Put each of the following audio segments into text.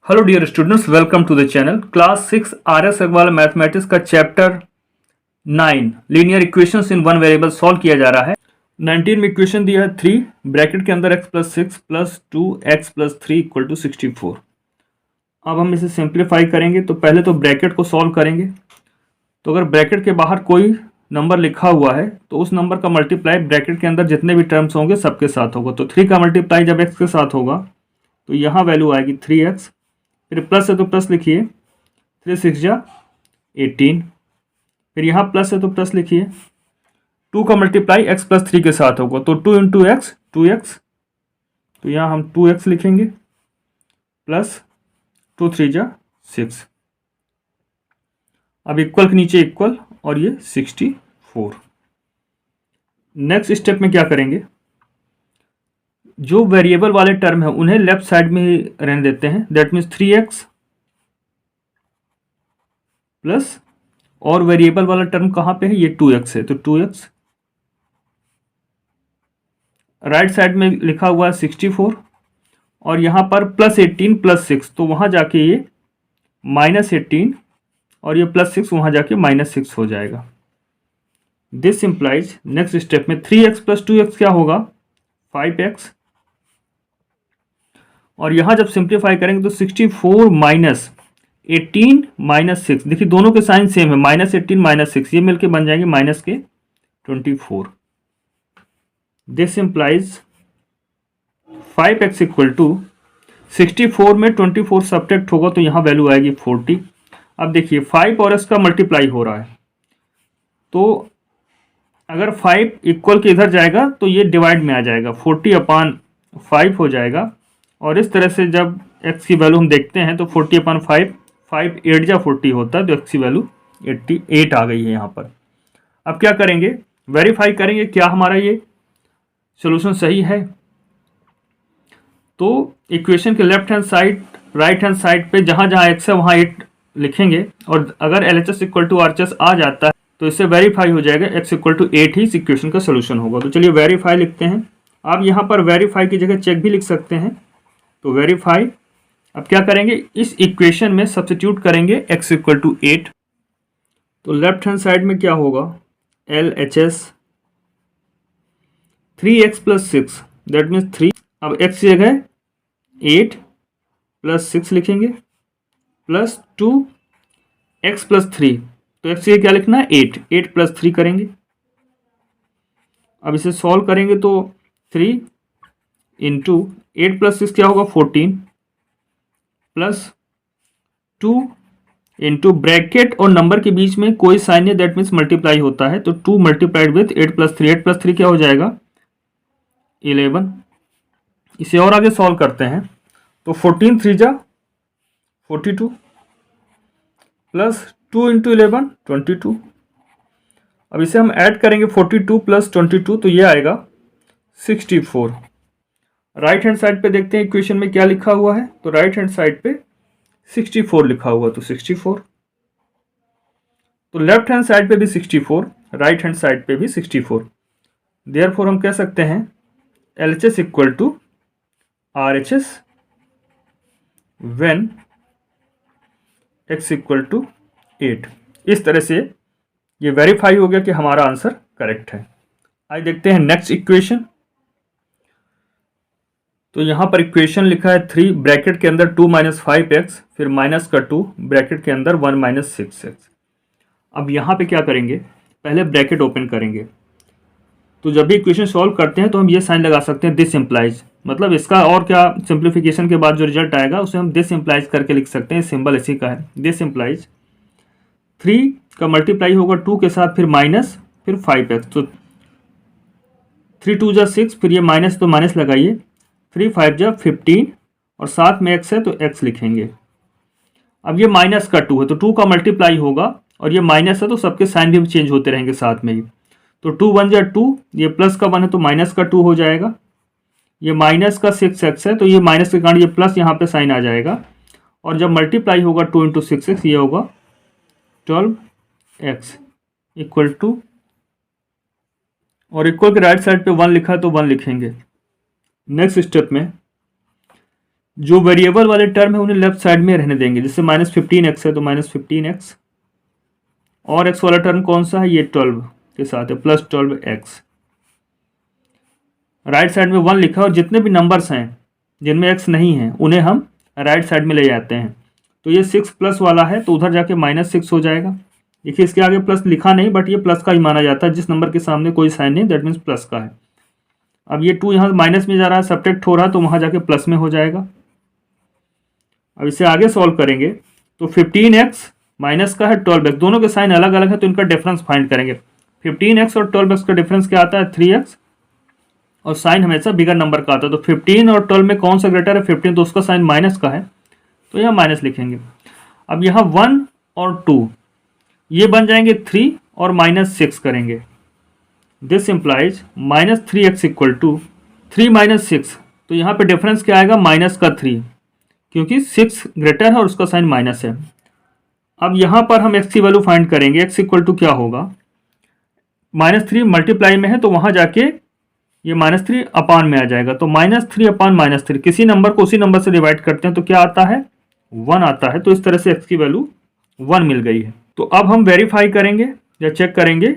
Hello dear students, welcome to the channel. Class 6 RS Agarwal mathematics का chapter 9 linear equations in one variable solve किया जा रहा है। 19 में इक्वेशन दिया है 3 ब्रैकेट के अंदर x plus 6 plus 2x plus 3 equal to 64। अब हम इसे सिंप्लीफाई करेंगे तो पहले तो ब्रैकेट को सॉल्व करेंगे। तो अगर ब्रैकेट के बाहर कोई नंबर लिखा हुआ है तो उस नंबर का मल्टीप्लाई ब्रैकेट के अंदर जितने भी टर्म्स होंगे सबके साथ होगा। तो 3 का मल्टीप्लाई जब x के साथ होगा तो यहाँ वैल्यू आएगी 3x, फिर प्लस है तो प्लस लिखिए 3 6 जा 18, फिर यहाँ प्लस है तो प्लस लिखिए 2 का मल्टीप्लाई x प्लस 3 के साथ होगा तो 2 इंटू एक्स 2x, तो यहाँ हम 2x लिखेंगे प्लस 2 3 जा 6। अब इक्वल के नीचे इक्वल और ये 64। नेक्स्ट स्टेप में क्या करेंगे, जो वेरिएबल वाले टर्म है उन्हें लेफ्ट साइड में ही रहने देते हैं। दैट मीन्स 3x प्लस और वेरिएबल वाला टर्म कहाँ पे है, ये 2x है तो 2x। राइट साइड में लिखा हुआ है 64 और यहाँ पर प्लस 18 प्लस 6, तो वहाँ जाके ये माइनस 18 और ये प्लस 6 वहाँ जाके माइनस 6 हो जाएगा। दिस इम्प्लाइज नेक्स्ट स्टेप में 3x प्लस 2x क्या होगा 5x, और यहाँ जब सिंप्लीफाई करेंगे तो 64 माइनस 18 माइनस 6, देखिए दोनों के साइन सेम है, माइनस 18 माइनस 6, ये मिलके बन जाएंगे माइनस के 24। This implies 5x equal to 64 में 24 सब्ट्रैक्ट होगा तो यहाँ वैल्यू आएगी 40। अब देखिए 5 और x का मल्टीप्लाई हो रहा है तो अगर 5 इक्वल के इधर जाएगा तो ये डिवाइड में आ जाएगा, 40/5 हो जाएगा। और इस तरह से जब x की वैल्यू हम देखते हैं तो 40/5, 5 8 जा 40 होता है तो x की वैल्यू 88 आ गई है यहाँ पर। अब क्या करेंगे, वेरीफाई करेंगे क्या हमारा ये सॉल्यूशन सही है। तो इक्वेशन के left hand side right hand side पे जहाँ जहाँ x है वहाँ 8 लिखेंगे और अगर LHS इक्वल टू RHS आ जाता है तो इससे वेरीफाई हो जाएगा x इक्वल टू 8 ही इस इक्वेशन का सोल्यूशन होगा। तो चलिए वेरीफाई लिखते हैं। आप यहाँ पर वेरीफाई की जगह चेक भी लिख सकते हैं। तो वेरीफाई, अब क्या करेंगे, इस इक्वेशन में सब्स्टिट्यूट करेंगे x इक्वल टू 8। तो लेफ्ट हैंड साइड में क्या होगा, LHS 3x plus 6 that means 3, अब x की जगह 8 प्लस 6 लिखेंगे प्लस 2x प्लस 3, तो x की जगह क्या लिखना है 8 प्लस 3 करेंगे। अब इसे सॉल्व करेंगे तो 3 इंटू 8 प्लस 6 क्या होगा 14 प्लस 2 इंटू ब्रैकेट और नंबर के बीच में कोई साइन है दैट मीन्स मल्टीप्लाई होता है तो 2 मल्टीप्लाइड विथ 8 प्लस 3, 8 प्लस 3 क्या हो जाएगा 11। इसे और आगे सॉल्व करते हैं तो 14 3 जा 42 प्लस 2 इंटू 11 22। अब इसे हम ऐड करेंगे 42 प्लस 22 तो ये आएगा 64। राइट हैंड साइड पे देखते हैं इक्वेशन में क्या लिखा हुआ है, तो राइट हैंड साइड पे 64 लिखा हुआ तो 64, तो लेफ्ट हैंड साइड पे भी 64, राइट हैंड साइड पे भी 64। देयरफॉर हम कह सकते हैं LHS equal to RHS when x equal to 8। इस तरह से ये वेरीफाई हो गया कि हमारा आंसर करेक्ट है। आइए देखते हैं नेक्स्ट इक्वेशन। तो यहाँ पर इक्वेशन लिखा है 3 ब्रैकेट के अंदर 2 माइनस 5x फिर माइनस का 2 ब्रैकेट के अंदर 1 माइनस 6x। अब यहाँ पे क्या करेंगे, पहले ब्रैकेट ओपन करेंगे। तो जब भी इक्वेशन सॉल्व करते हैं तो हम ये साइन लगा सकते हैं दिस इम्प्लाइज, मतलब इसका और क्या सिंप्लीफिकेशन के बाद जो रिजल्ट आएगा उसे हम दिस इम्प्लाइज करके लिख सकते हैं। सिंबल इसी का है दिस इम्प्लाइज। 3 का मल्टीप्लाई होगा 2 के साथ फिर माइनस फिर 5x, तो 3 2 जा 6, फिर ये माइनस तो माइनस लगाइए, 3 5 जा 15 और साथ में x है तो x लिखेंगे। अब ये माइनस का 2 है तो 2 का मल्टीप्लाई होगा और ये माइनस है तो सबके साइन भी चेंज होते रहेंगे साथ में ही। तो 2 1 जा 2, ये प्लस का 1 है तो माइनस का 2 हो जाएगा। ये माइनस का 6x है तो ये माइनस के कारण ये प्लस यहाँ पे साइन आ जाएगा और जब मल्टीप्लाई होगा 2 इंटू 6x ये होगा 12x इक्वल टू, और इक्वल के राइट साइड पे 1 लिखा है तो 1 लिखेंगे। नेक्स्ट स्टेप में जो वेरिएबल वाले टर्म है उन्हें लेफ्ट साइड में रहने देंगे। जैसे -15x है तो -15x, और x वाला टर्म कौन सा है, ये 12 के साथ है, +12x। राइट साइड में 1 लिखा है, और जितने भी नंबर्स हैं जिनमें x नहीं है उन्हें हम राइट साइड में ले जाते हैं। तो ये 6 प्लस वाला है तो उधर जाके -6 हो जाएगा। देखिए इसके आगे प्लस लिखा नहीं, बट ये प्लस का ही माना जाता है, जिस नंबर के सामने कोई साइन नहीं दैट मीन्स प्लस का है। अब ये 2 यहाँ माइनस में जा रहा है, सब्ट्रैक्ट हो रहा है, तो वहाँ जाके प्लस में हो जाएगा। अब इसे आगे सॉल्व करेंगे तो 15x माइनस का है 12x, दोनों के साइन अलग अलग है तो इनका डिफरेंस फाइंड करेंगे। 15x और 12x का डिफरेंस क्या आता है, 3x, और साइन हमेशा बिगर नंबर का आता है। तो 15 और 12 में कौन सा ग्रेटर है, 15, तो उसका साइन माइनस का है तो यहाँ माइनस लिखेंगे। अब यहाँ 1 और 2 ये बन जाएंगे 3 और -6 करेंगे। This implies -3x equal to 3 - 6, तो यहाँ पे डिफरेंस क्या आएगा, -3, क्योंकि 6 ग्रेटर है और उसका साइन माइनस है। अब यहाँ पर हम x की वैल्यू फाइंड करेंगे। x इक्वल टू क्या होगा, -3 मल्टीप्लाई में है तो वहाँ जाके ये -3 अपान में आ जाएगा, तो -3 अपान -3, किसी नंबर को उसी नंबर से डिवाइड करते हैं तो क्या आता है, 1 आता है। तो इस तरह से x की वैल्यू 1 मिल गई है। तो अब हम वेरीफाई करेंगे या चेक करेंगे,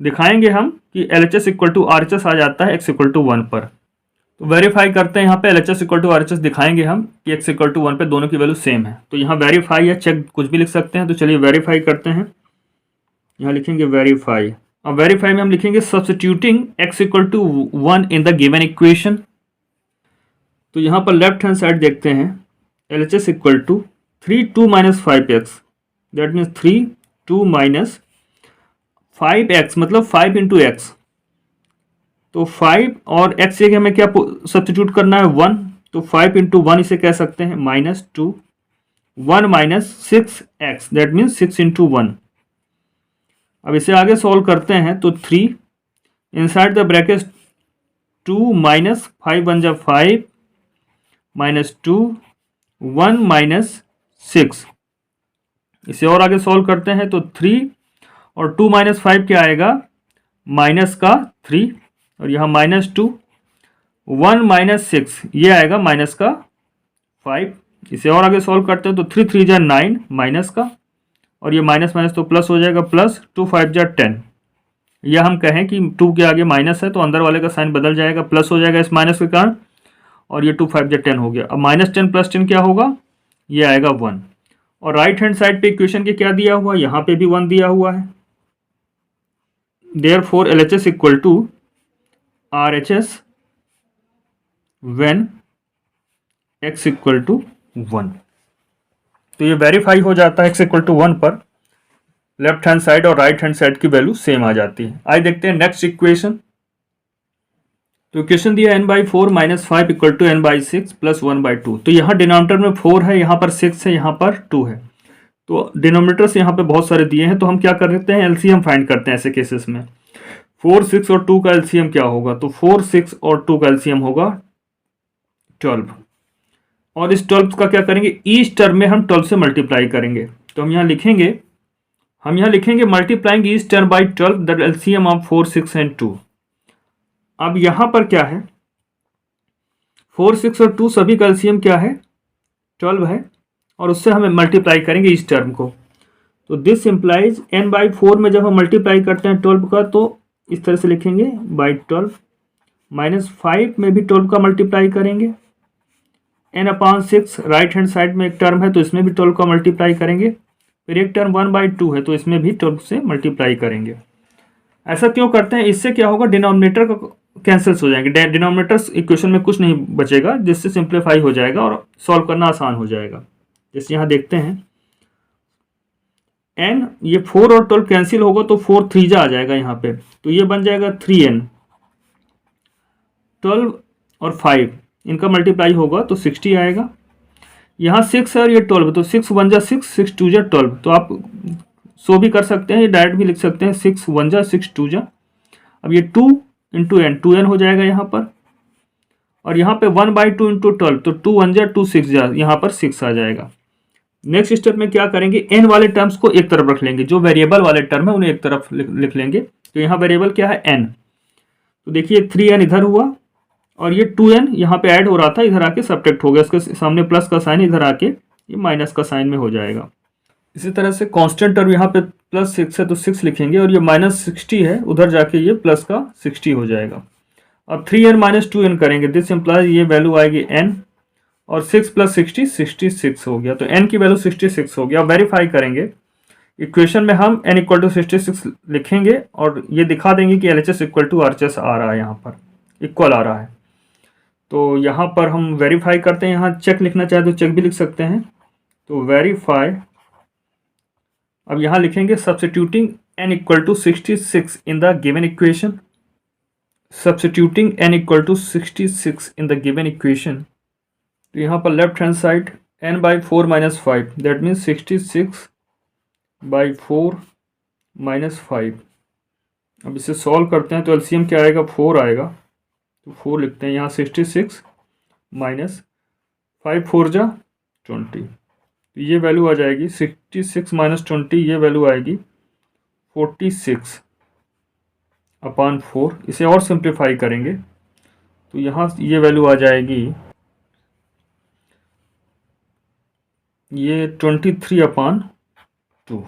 दिखाएंगे हम कि LHS इक्वल टू RHS आ जाता है x इक्वल टू 1 पर। तो वेरीफाई करते हैं, यहाँ पे LHS इक्वल टू RHS दिखाएंगे हम कि x इक्वल टू 1 पे दोनों की वैल्यू सेम है। तो यहाँ वेरीफाई या चेक कुछ भी लिख सकते हैं। तो चलिए वेरीफाई करते हैं, यहाँ लिखेंगे वेरीफाई। अब वेरीफाई में हम लिखेंगे substituting x equal to 1 in the given equation. तो यहाँ पर लेफ्ट हैंड साइड देखते हैं, LHS equal to 3 2 - 5x, that means 3 2 - 5x मतलब 5 इंटू एक्स। तो 5 और x जगह हमें क्या सब्स्टिट्यूट करना है, 1, तो 5 इंटू 1 इसे कह सकते हैं -2, 1 - 6x दैट मीन्स 6 इंटू 1। अब इसे आगे सॉल्व करते हैं तो 3 इनसाइड द ब्रैकेट 2 - 5 बन जा 5 -2 1 - 6। इसे और आगे सॉल्व करते हैं तो 3 और 2 - 5 क्या आएगा, -3, और यहाँ -2 1 - 6 ये आएगा -5। इसे और आगे सॉल्व करते हैं तो 3 3 जा 9 माइनस का, और ये माइनस माइनस तो प्लस हो जाएगा, प्लस 2 5 जा 10। या हम कहें कि 2 के आगे माइनस है तो अंदर वाले का साइन बदल जाएगा, प्लस हो जाएगा इस माइनस के कारण, और ये 2 5 जा 10 हो गया। अब -10 + 10 क्या होगा, ये आएगा 1। और राइट हैंड साइड पे इक्वेशन के क्या दिया हुआ है, यहाँ पे भी 1 दिया हुआ है। Therefore LHS equal to RHS when x equal to 1। तो ये वेरीफाई हो जाता है x इक्वल टू 1 पर, लेफ्ट हैंड साइड और राइट हैंड साइड की वैल्यू सेम आ जाती है। आइए देखते हैं नेक्स्ट इक्वेशन। तो इक्वेशन दिया n/4 - 5 इक्वल टू n/6 + 1/2। तो यहाँ डिनोमिनेटर में 4 है, यहाँ पर 6 है, यहाँ पर 2 है। तो डिनोमिनेटर्स यहाँ पे बहुत सारे दिए हैं, तो हम क्या करते हैं, एलसीएम फाइंड करते हैं ऐसे केसेस में। 4 6 और 2 का एलसीएम क्या होगा, तो 4 6 और 2 का एलसीएम होगा 12। और इस 12 का क्या करेंगे, ईच टर्म में हम 12 से मल्टीप्लाई करेंगे। तो हम यहाँ लिखेंगे multiplying each term by 12 that LCM of 4 6 and 2। अब यहाँ पर क्या है, 4 6 और 2 सभी का एलसीएम क्या है, 12 है, और उससे हमें मल्टीप्लाई करेंगे इस टर्म को। तो दिस इम्प्लाइज n/4 में जब हम मल्टीप्लाई करते हैं 12 का तो इस तरह से लिखेंगे बाई 12, -5 में भी 12 का मल्टीप्लाई करेंगे, n/6 राइट हैंड साइड में एक टर्म है तो इसमें भी 12 का मल्टीप्लाई करेंगे, फिर एक टर्म 1/2 है तो इसमें भी 12 से मल्टीप्लाई करेंगे। ऐसा क्यों करते हैं, इससे क्या होगा, डिनोमिनेटर का कैंसिल्स हो जाएंगे, डिनोमिनेटर्स इक्वेशन में कुछ नहीं बचेगा, जिससे सिंप्लीफाई हो जाएगा और सॉल्व करना आसान हो जाएगा। जैसे यहाँ देखते हैं n, ये 4 और 12 कैंसिल होगा तो 4 3 जा आ जाएगा यहाँ पे, तो ये बन जाएगा 3n। 12 और 5 इनका मल्टीप्लाई होगा तो 60 आएगा। यहाँ 6 है और ये 12, तो 6 1 जा 6, 6 2 जा 12। तो आप सो भी कर सकते हैं, डायरेक्ट भी लिख सकते हैं, 6 1 जा 6 2 जा। अब ये 2 इंटू n, 2n हो जाएगा यहाँ पर, और यहाँ पे 1/2 इंटू 12, तो 2 1 जा 2 6 जा, यहाँ पर 6 आ जाएगा। नेक्स्ट स्टेप में क्या करेंगे, n वाले टर्म्स को एक तरफ रख लेंगे, जो वेरिएबल वाले टर्म है उन्हें एक तरफ लिख लेंगे। तो यहाँ वेरिएबल क्या है, n। तो देखिए 3n इधर हुआ और ये 2n यहाँ पे ऐड हो रहा था, इधर आके सब्ट्रैक्ट हो गया, उसके सामने प्लस का साइन, इधर आके ये माइनस का साइन में हो जाएगा। इसी तरह से कांस्टेंट टर्म यहाँ पे +6 है तो 6 लिखेंगे, और ये -60 है, उधर जाके ये प्लस का 60 हो जाएगा। अब 3n - 2n करेंगे, दिस इम्प्लाइज ये वैल्यू आएगी n, और 6 + 60 66 हो गया, तो n की वैल्यू 66 हो गया। अब वेरीफाई करेंगे, इक्वेशन में हम n = 66 लिखेंगे और ये दिखा देंगे कि LHS = RHS आ रहा है, यहाँ पर इक्वल आ रहा है। तो यहाँ पर हम वेरीफाई करते हैं, यहाँ चेक लिखना चाहे तो चेक भी लिख सकते हैं, तो वेरीफाई। अब यहाँ लिखेंगे substituting n = 66 in the given equation, substituting n = 66 in the given equation. तो यहाँ पर left hand side n/4 - 5, that means 66/4 - 5। अब इसे सॉल्व करते हैं तो एलसीएम क्या आएगा, 4 आएगा, तो 4 लिखते हैं यहाँ। 66 - 5 4 जा 20, तो ये वैल्यू आ जाएगी 66 - 20, ये वैल्यू आएगी 46/4। इसे और सिंप्लीफाई करेंगे तो यहाँ ये वैल्यू आ जाएगी, ये 23/2।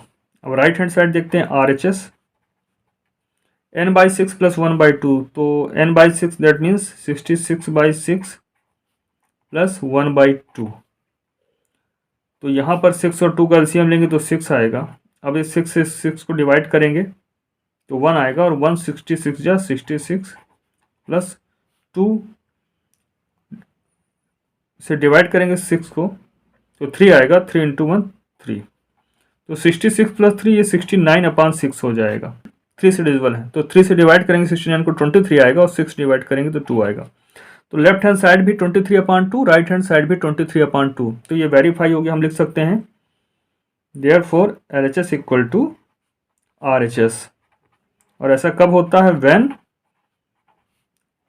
अब राइट हैंड साइड देखते हैं RHS, n/6 + 1/2, तो n/6 दैट मीन्स 66/6 + 1/2। तो यहाँ पर 6 और 2 का एलसीएम लेंगे तो 6 आएगा। अब इस 6 से 6 को डिवाइड करेंगे तो 1 आएगा, और 1 66 जा 66 + 2 से डिवाइड करेंगे 6 को तो 3 आएगा, 3 × 1 3, तो 66 + 3 ये 69/6 हो जाएगा। 3 से डिविजिबल है तो 3 से डिवाइड करेंगे 69 को 23 आएगा, और 6 डिवाइड करेंगे तो 2 आएगा। तो लेफ्ट हैंड साइड भी 23/2, राइट हैंड साइड भी 23/2, तो ये वेरीफाई हो गया। हम लिख सकते हैं देयरफॉर LHS = RHS, और ऐसा कब होता है, व्हेन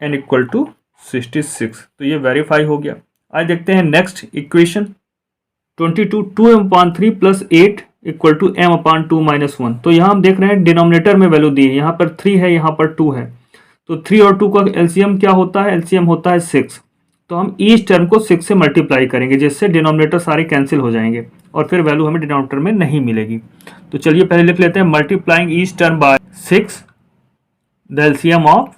n = 66। तो ये वेरीफाई हो गया। आज देखते हैं नेक्स्ट इक्वेशन 22 2m/3 + 8 = m/2 - 1। तो यहाँ हम देख रहे हैं डिनोमिनेटर में वैल्यू दी है, यहाँ पर 3 है, यहाँ पर 2 है, तो 3 और 2 का एलसीएम क्या होता है, एलसीएम होता है 6। तो हम ईच टर्म को 6 से मल्टीप्लाई करेंगे, जिससे डिनोमिनेटर सारे कैंसिल हो जाएंगे और फिर वैल्यू हमें डिनोमिनेटर में नहीं मिलेगी। तो चलिए पहले लिख लेते हैं multiplying each term by 6 the LCM of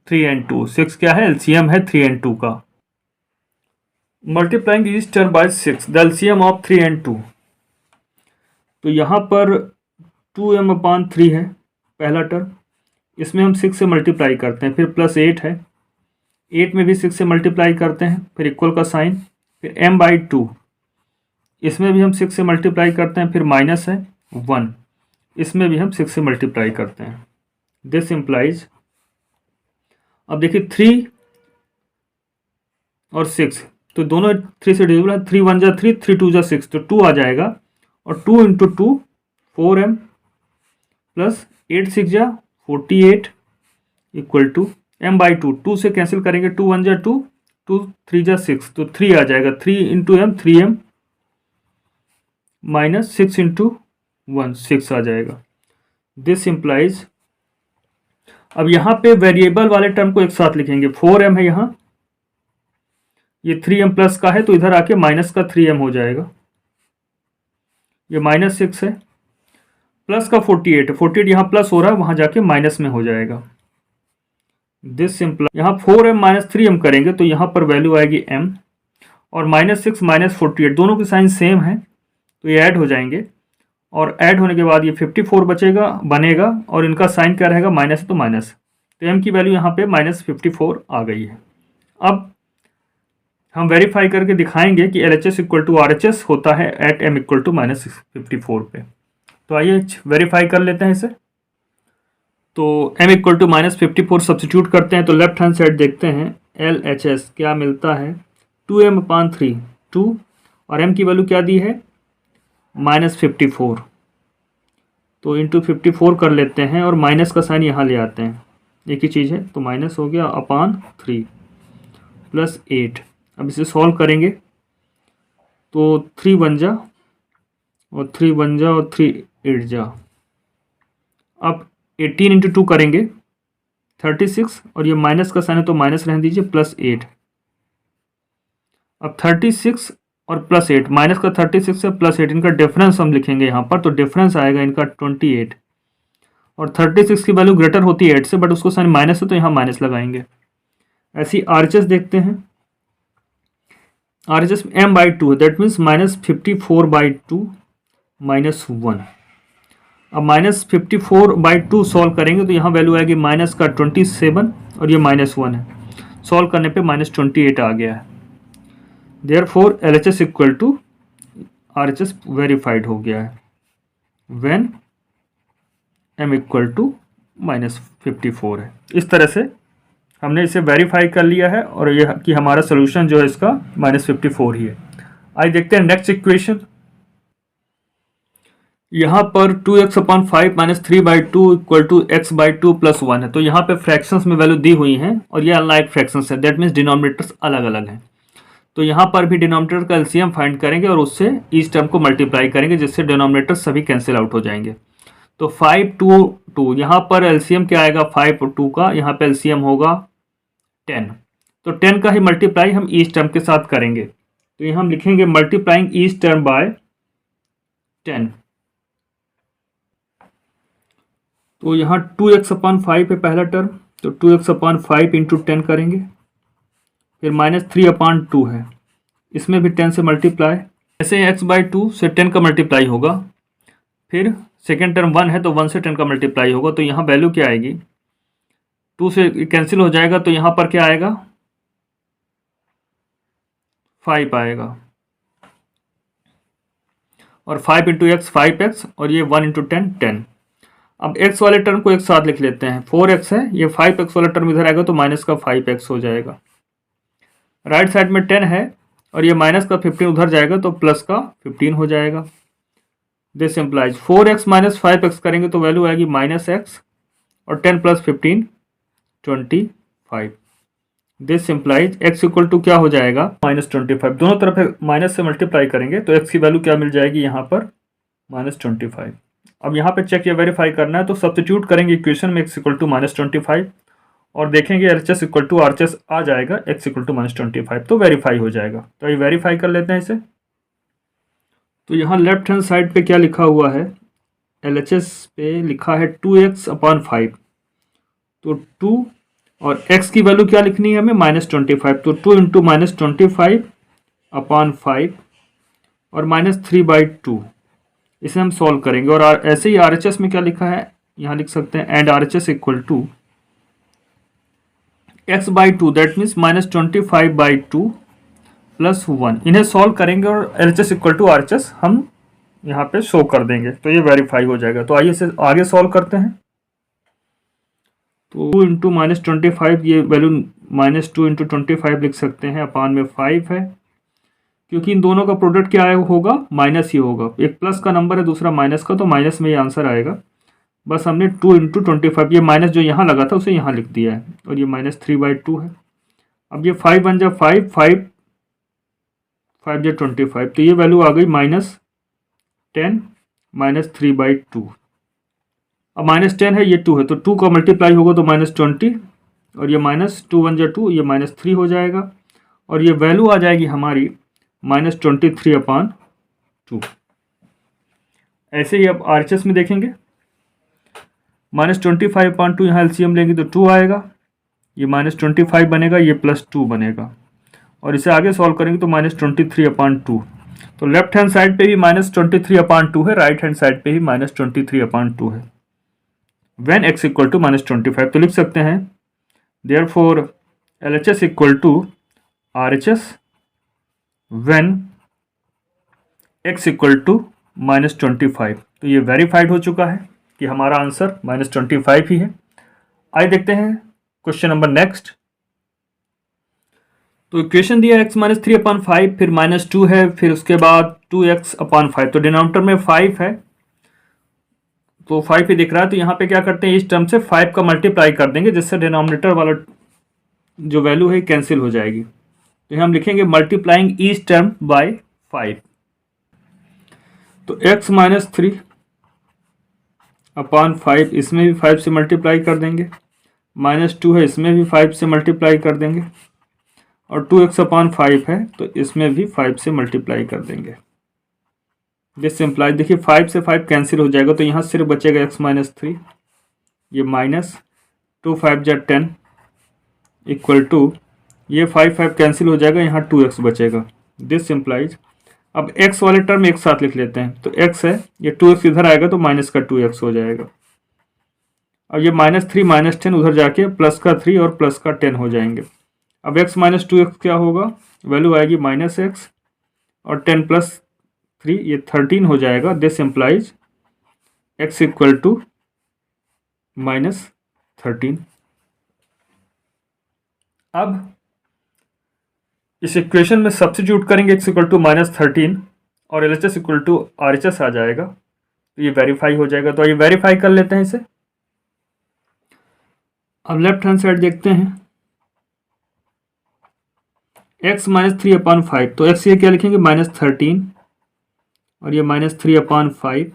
3 and 2। 6 क्या है, एलसीएम है 3 and 2 का। Multiplying each term by 6 the LCM of 3 and 2। तो यहाँ पर 2m/3 है पहला टर्म, इसमें हम 6 से मल्टीप्लाई करते हैं, फिर +8 है, 8 में भी 6 से मल्टीप्लाई करते हैं, फिर इक्वल का साइन, फिर m/2, इसमें भी हम 6 से मल्टीप्लाई करते हैं, फिर माइनस है 1, इसमें भी हम 6 से मल्टीप्लाई करते हैं। दिस इम्प्लाइज, अब देखिए 3 और 6, तो दोनों 3 से डिविजिबल है, 3 1 जा 3, 3 2 जा 6, तो 2 आ जाएगा, और 2 × 2 4m + 8 6 जा 48 = m/2। 2 से कैंसिल करेंगे, 2 1 जा 2, 2 3 जा 6, तो 3 आ जाएगा, 3 × m 3m - 6 × 1 6 आ जाएगा। दिस इम्प्लाइज, अब यहाँ पे वेरिएबल वाले टर्म को एक साथ लिखेंगे, 4m है यहाँ, ये 3m प्लस का है तो इधर आके माइनस का 3m हो जाएगा, ये -6 है, प्लस का 48 है, 48 यहाँ प्लस हो रहा है, वहाँ जाके माइनस में हो जाएगा। दिस सिंपल, यहाँ 4m - 3m करेंगे तो यहाँ पर वैल्यू आएगी m, और -6 - 48 दोनों के साइन सेम है तो ये ऐड हो जाएंगे, और ऐड होने के बाद ये 54 बनेगा, और इनका साइन क्या रहेगा, माइनस है तो माइनस, तो m की वैल्यू यहाँ पे -54 आ गई है। अब हम वेरीफाई करके दिखाएंगे कि LHS = RHS होता है एट m = -54 पे। तो आइए वेरीफाई कर लेते हैं इसे। तो m = -54 सब्स्टिट्यूट करते हैं, तो लेफ्ट हैंड साइड देखते हैं LHS क्या मिलता है, 2m/3 2, और m की वैल्यू क्या दी है, -54, तो इंटू 54 कर लेते हैं, और माइनस का साइन यहाँ ले आते हैं, एक ही चीज़ है, तो माइनस हो गया /3 + 8। अब इसे सॉल्व करेंगे तो 3 1 जा, और 3 1 जा, और 3 8 जा। अब 18 × 2 करेंगे 36 और ये माइनस का साइन है तो माइनस रहने दीजिए, +8। अब 36 और +8, माइनस का 36 से +8 इनका डिफरेंस हम लिखेंगे यहाँ पर, तो डिफरेंस आएगा इनका 28। और 36 की वैल्यू ग्रेटर होती है 8 से, बट उसको साइन माइनस है तो यहाँ माइनस लगाएंगे। ऐसी RHS देखते हैं, RHS m/2 है, दैट मीन्स -54/2 -1। अब -54/2 सॉल्व करेंगे तो यहाँ वैल्यू आएगी माइनस का 27 और ये -1 है, सॉल्व करने पे -28 आ गया है। Therefore LHS equal to RHS verified हो गया है व्हेन m इक्वल टू -54 है। इस तरह से हमने इसे वेरीफाई कर लिया है और यह कि हमारा सोल्यूशन जो है इसका -54 ही है। आइए देखते हैं नेक्स्ट इक्वेशन। यहाँ पर 2x/5 -3/2 इक्वल टू x/2 + 1 है। तो यहाँ पे फ्रैक्शंस में वैल्यू दी हुई हैं और ये अनलाइक फ्रैक्शंस है, दैट मीन्स डिनोमिनेटर्स अलग अलग हैं। तो यहाँ पर भी डिनोमिनेटर का एलसीएम फाइंड करेंगे और उससे इस टर्म को मल्टीप्लाई करेंगे, जिससे डिनोमिनेटर सभी कैंसिल आउट हो जाएंगे। तो 5 2 2 यहाँ पर एलसीएम क्या आएगा 5 और 2 का, यहाँ पे एलसीएम होगा 10। तो 10 का ही मल्टीप्लाई हम ईच टर्म के साथ करेंगे, तो यहाँ हम लिखेंगे मल्टीप्लाइंग ईच टर्म बाय 10। तो यहाँ 2x/5 है पहला टर्म, तो 2x/5 इंटू 10 करेंगे, फिर -3/2 है, इसमें भी 10 से मल्टीप्लाई, ऐसे x/2 से 10 का मल्टीप्लाई होगा, फिर सेकेंड टर्म 1 है तो 1 से 10 का मल्टीप्लाई होगा। तो यहाँ वैल्यू क्या आएगी, 2 से कैंसिल हो जाएगा तो यहाँ पर क्या आएगा 5 आएगा, और 5 इंटू एक्स 5x और ये 1 इंटू 10 10। अब x वाले टर्म को एक साथ लिख लेते हैं, 4x है, ये 5x वाला टर्म इधर आएगा तो माइनस का 5x हो जाएगा। राइट साइड में 10 है और ये माइनस का 15 उधर जाएगा तो प्लस का 15 हो जाएगा। दिस इम्प्लाइज 4x - 5x करेंगे तो वैल्यू आएगी -x और 10 + 15 25। This implies x equal to क्या हो जाएगा -25। दोनों तरफ माइनस से मल्टीप्लाई करेंगे तो x की वैल्यू क्या मिल जाएगी यहाँ पर -25। अब यहाँ पे चेक या वेरीफाई करना है तो सब्स्टिट्यूट करेंगे इक्वेशन में x इक्वल टू -25 और देखेंगे LHS इक्वल टू RHS आ जाएगा, x इक्वल टू -25 तो वेरीफाई हो जाएगा। तो ये वेरीफाई कर लेते हैं इसे। तो यहाँ लेफ्ट हैंड साइड पे क्या लिखा हुआ है, LHS पे लिखा है 2x/5, तो 2 और x की वैल्यू क्या लिखनी है हमें -25, तो 2 इंटू -25/5 और -3/2, इसे हम सॉल्व करेंगे। और ऐसे ही RHS में क्या लिखा है, यहाँ लिख सकते हैं and RHS equal to x/2, that means -25/2 + 1। इन्हें सॉल्व करेंगे और LHS इक्वल टू RHS हम यहाँ पे शो कर देंगे, तो ये वेरीफाई हो जाएगा। तो आइए इसे आगे सॉल्व करते हैं। तो 2 इंटू -25, ये वैल्यू -2 इंटू 25 लिख सकते हैं, अपान में 5 है, क्योंकि इन दोनों का प्रोडक्ट क्या होगा माइनस ही होगा, एक प्लस का नंबर है दूसरा माइनस का, तो माइनस में ये आंसर आएगा। बस हमने 2 इंटू 25, ये माइनस जो यहाँ लगा था उसे यहाँ लिख दिया है, और ये -3/2 है। अब ये 5 बन जा 5 5 5 जा 25, तो ये वैल्यू आ गई -10 -3/2। अब -10 है, ये 2 है, तो 2 का मल्टीप्लाई होगा तो -20, और ये -2 1 जा 2, ये -3 हो जाएगा, और ये वैल्यू आ जाएगी हमारी -23/2। ऐसे ही अब RHS में देखेंगे, -25/2 यहाँ LCM लेंगे तो 2 आएगा, ये -25 बनेगा, ये +2 बनेगा, और इसे आगे सॉल्व करेंगे तो -23/2। तो लेफ्ट हैंड साइड पे भी -23/2 है, राइट हैंड साइड पे ही -23/2 है। व्हेन x इक्वल टू -25, तो लिख सकते हैं therefore LHS equal to RHS when x equal to -25। तो ये वेरीफाइड हो चुका है कि हमारा आंसर -25 ही है। आइए देखते हैं क्वेश्चन नंबर नेक्स्ट। तो इक्वेशन दिया x -3/5, फिर -2 है, फिर उसके बाद 2x/5, तो डिनोमिनेटर में 5 है तो 5 ही दिख रहा है, तो यहाँ पे क्या करते हैं इस टर्म से 5 का मल्टीप्लाई कर देंगे, जिससे डिनोमिनेटर वाला जो वैल्यू है कैंसिल हो जाएगी। तो हम लिखेंगे मल्टीप्लाइंग ईच टर्म बाय 5। तो x -3/5, इसमें भी 5 से मल्टीप्लाई कर देंगे, -2 है, इसमें भी 5 से मल्टीप्लाई कर देंगे, और 2x/5 है तो इसमें भी 5 से मल्टीप्लाई कर देंगे। दिस सिंप्लाई, देखिए 5 से 5 कैंसिल हो जाएगा तो यहाँ सिर्फ बचेगा x-3, ये -2 5 जा 10 इक्वल टू, ये 5 कैंसिल हो जाएगा, यहाँ 2x बचेगा। दिस सिंप्लाइज, अब x वाले टर्म एक साथ लिख लेते हैं, तो x है, ये 2x इधर आएगा तो माइनस का 2x हो जाएगा। अब ये -3 -10 उधर जाके प्लस का 3 और प्लस का 10 हो जाएंगे। अब x - 2x क्या होगा, वैल्यू आएगी -x और 10 + 3 ये 13 हो जाएगा। This implies x equal to -13। अब इस इक्वेशन में सब्स्टिट्यूट करेंगे, x इक्वल टू -13 और LHS इक्वल टू RHS आ जाएगा, तो ये वेरीफाई हो जाएगा। तो ये वेरीफाई कर लेते हैं इसे। अब लेफ्ट हैंड साइड देखते हैं, x - 3/5, तो x ये क्या लिखेंगे -13 और ये -3/5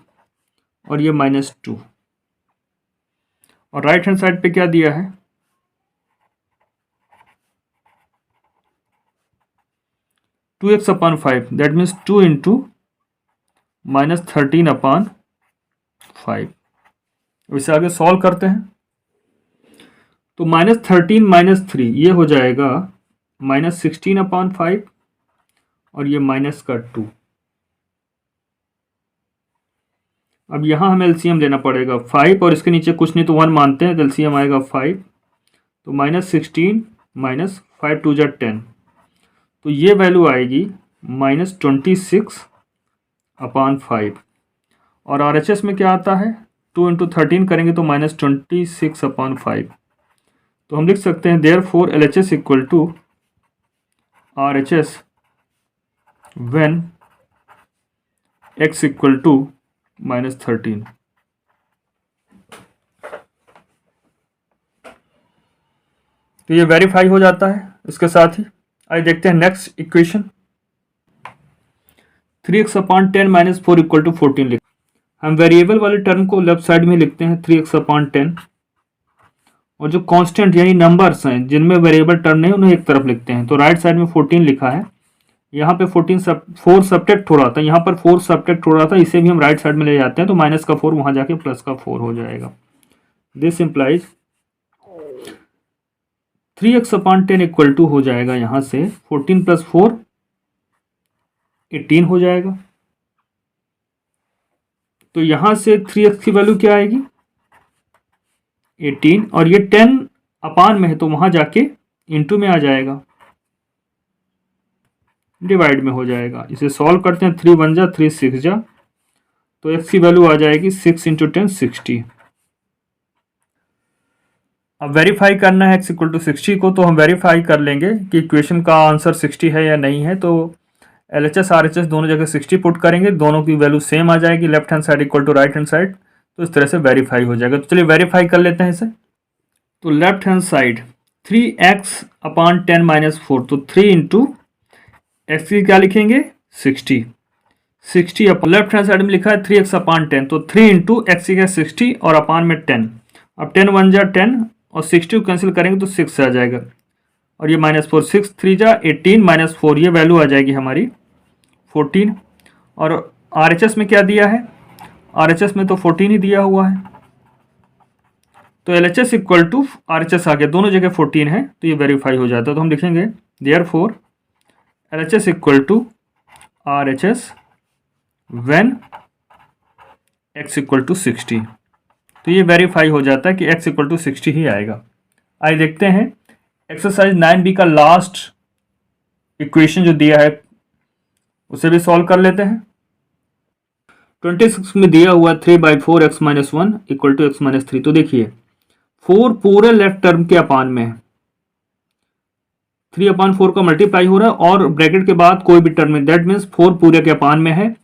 और ये -2, और राइट हैंड साइड पे क्या दिया है, (2x/5), दैट मीन्स 2 इंटू -13/5। इसे आगे सॉल्व करते हैं, तो -13 - 3 ये हो जाएगा -16/5 और ये -2। अब यहाँ हमें एलसीएम लेना पड़ेगा 5 और इसके नीचे कुछ नहीं तो 1 मानते हैं, तो एलसीएम आएगा 5, तो -16 - 5 2 जा 10, तो ये वैल्यू आएगी -26/5। और RHS में क्या आता है, 2 इंटू 13 करेंगे तो -26/5, तो हम लिख सकते हैं therefore LHS equal to RHS when x equal to -13। तो ये वेरीफाई हो जाता है। इसके साथ ही आइए देखते हैं next equation, 3x/10 - 4 equal to 14 लिख, हम वेरिएबल वाले टर्म को लेफ्ट साइड में लिखते हैं 3x/10, और जो कांस्टेंट यानी नंबर्स हैं जिनमें वेरिएबल टर्म नहीं उन्हें एक तरफ लिखते हैं। तो राइट साइड में 14 लिखा है, यहाँ पे 4 सब्ट्रैक्ट हो रहा था, यहाँ पर 4 सब्ट्रैक्ट हो रहा था, इसे भी हम राइट साइड में ले जाते हैं तो -4 वहाँ जाके +4 हो जाएगा। This implies 3x/10 equal to हो जाएगा यहाँ से 14 + 4 18 हो जाएगा। तो यहाँ से 3x की वैल्यू क्या आएगी 18, और ये 10 में है तो वहाँ जाके इंटू में आ जाएगा, डिवाइड में हो जाएगा। इसे सॉल्व करते हैं, 3 1 जा 3 6 जा, तो x की वैल्यू आ जाएगी 6 × 10 60। अब वेरीफाई करना है x इक्वल टू 60 को, तो हम वेरीफाई कर लेंगे कि इक्वेशन का आंसर 60 है या नहीं है। तो LHS RHS दोनों जगह 60 पुट करेंगे, दोनों की वैल्यू सेम आ जाएगी, left hand side equal to right hand side, तो इस तरह से वेरीफाई हो जाएगा। तो चलिए वेरीफाई कर लेते हैं इसे। तो लेफ्ट हैंड साइड 3x/10 - 4, तो 3 इंटू x की क्या लिखेंगे 60 अपन लेफ्ट हैंड साइड में लिखा है 3x/10, तो 3 इंटू x की 60 और अपान में 10। अब 10 1 जा 10 और 60 कैंसिल करेंगे तो 6 आ जाएगा, और ये -4 6 3 जा 18 -4 ये वैल्यू आ जाएगी हमारी 14। और RHS में क्या दिया है, RHS में तो 14 ही दिया हुआ है, तो LHS इक्वल टू RHS आ गया, दोनों जगह 14 है तो ये वेरीफाई हो जाता है। तो हम लिखेंगे therefore LHS equal to RHS when x equal to 60, तो ये वेरीफाई हो जाता है कि x इक्वल टू 60 ही आएगा। आइए देखते हैं एक्सरसाइज 9B का लास्ट इक्वेशन जो दिया है उसे भी सॉल्व कर लेते हैं। 26 में दिया हुआ 3/4 x - 1 इक्वल टू x - 3, तो देखिए 4 पूरे लेफ्ट टर्म के अपान में है, 3/4 का मल्टीप्लाई हो रहा है और ब्रैकेट के बाद कोई भी टर्म है, दैट मीन्स 4 पूरे के अपान में है।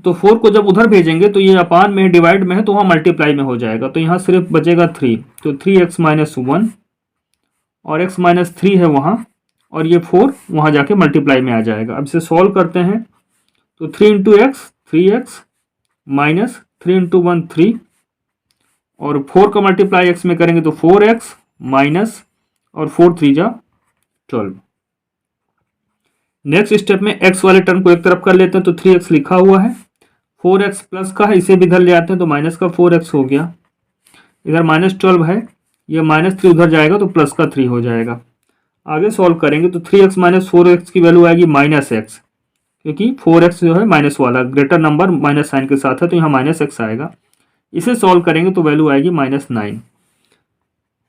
तो 4 को जब उधर भेजेंगे तो ये अपान में डिवाइड में है तो वहाँ मल्टीप्लाई में हो जाएगा, तो यहाँ सिर्फ बचेगा 3, तो 3x - 1 और x - 3 है वहाँ, और ये 4 वहाँ जाके मल्टीप्लाई में आ जाएगा। अब इसे सॉल्व करते हैं, तो 3 into x 3x minus 3 into 1 3 और 4 का मल्टीप्लाई एक्स में करेंगे तो 4x माइनस और 4 3 जा 12। नेक्स्ट स्टेप में x वाले टर्म को एक तरफ कर लेते हैं तो 3x लिखा हुआ है, 4x प्लस का है इसे भी इधर ले आते हैं तो माइनस का 4x हो गया, इधर -12 है, ये -3 उधर जाएगा तो प्लस का 3 हो जाएगा। आगे सॉल्व करेंगे तो 3x माइनस 4x की वैल्यू आएगी -x, क्योंकि 4x जो है माइनस वाला ग्रेटर नंबर माइनस साइन के साथ है तो यहाँ -x आएगा। इसे सॉल्व करेंगे तो वैल्यू आएगी -9।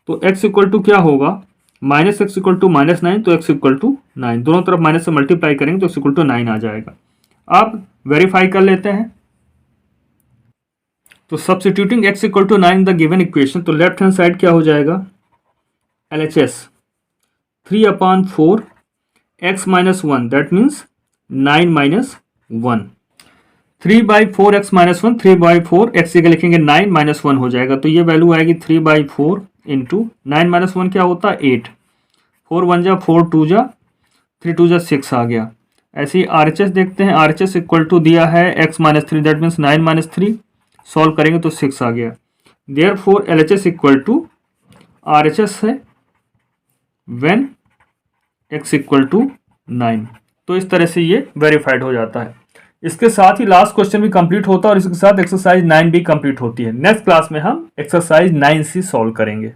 तो x इक्वल टू क्या होगा, -x इक्वल टू -9 तो x इक्वल टू 9, दोनों तरफ माइनस से मल्टीप्लाई करेंगे तो x इक्वल टू 9 आ जाएगा। आप वेरीफाई कर लेते हैं। तो substituting x equal to 9 in the given equation, तो लेफ्ट हैंड साइड क्या हो जाएगा, LHS 3/4 x minus 1 that means 9 minus 1, 3/4 x minus 1, 3/4 x जगह लिखेंगे 9 माइनस 1 हो जाएगा, तो ये वैल्यू आएगी 3/4 इंटू 9 माइनस 1 क्या होता है 8, 4 1 जा 4 2 जा 3 2 जा 6 आ गया। ऐसे ही RHS देखते हैं, RHS इक्वल टू दिया है x minus 3 that means 9 minus 3, solve करेंगे तो 6 आ गया। Therefore LHS equal to RHS है व्हेन x इक्वल टू 9। तो इस तरह से ये वेरीफाइड हो जाता है। इसके साथ ही लास्ट क्वेश्चन भी कंप्लीट होता है और इसके साथ एक्सरसाइज 9 भी कंप्लीट होती है। नेक्स्ट क्लास में हम एक्सरसाइज 9C सॉल्व करेंगे।